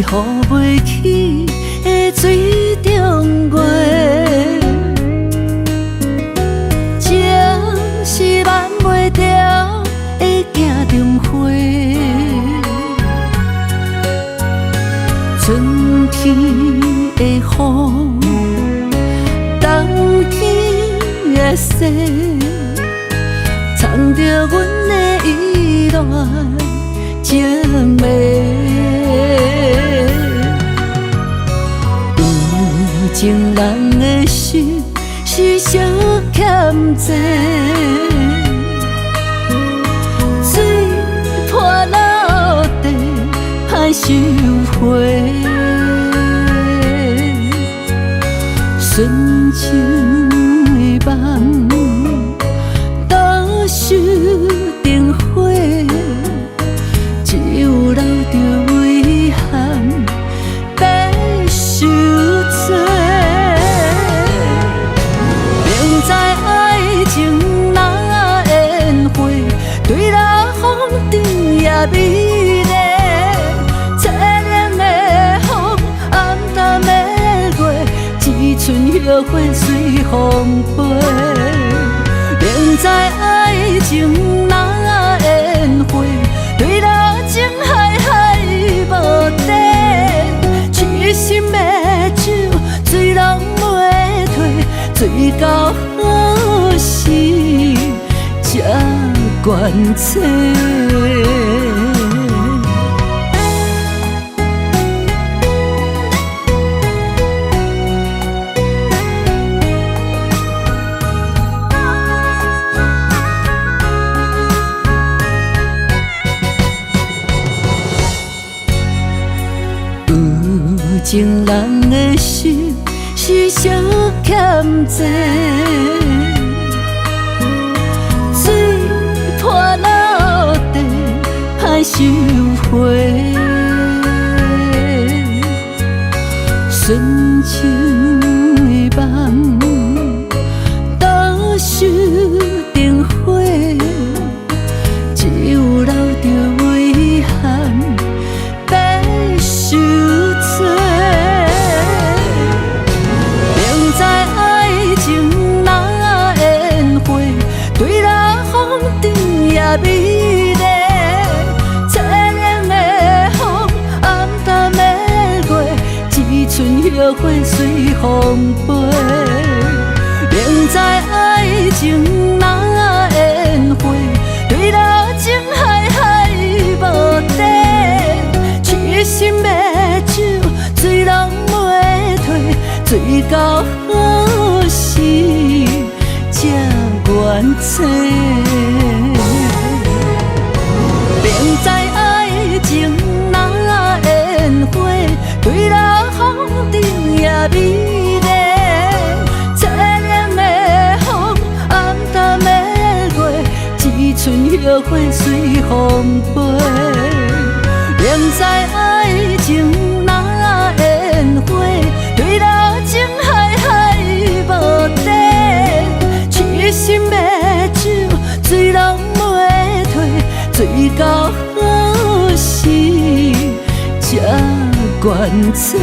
付袂起的水中月，情是挽袂掉的镜中花。春天的雨，冬天的雪，藏着阮的依恋情迷。有情人的心是相欠债，水破落地歹收回。纯情的梦，多少灯火，只有留着遗憾，白受罪。明知爱情若烟火，对落风顶也美丽。凄凉的风，暗淡的月，一春叶花随风飞。明知爱情若烟火，对落情海海无底。痴心的酒，醉人袂退，醉到何时才怨切？有情人的心是相欠债，水破落地歹收回。纯情的梦，多少灯火，只有留着遗憾，白受罪。明知爱情若烟火，对落风顶也美丽。凄凉的风，暗淡的月，一春叶花随风飞。明知爱情若烟火，对落情海海无底。痴心的酒，醉人袂退，醉到何时才怨切？明知爱情若烟火，对落风顶也美丽。凄凉的风，暗淡的月，一春叶花随风飞。明知爱情若烟火，对落情海海无底。痴心的酒，醉人袂退，醉到何时才怨切？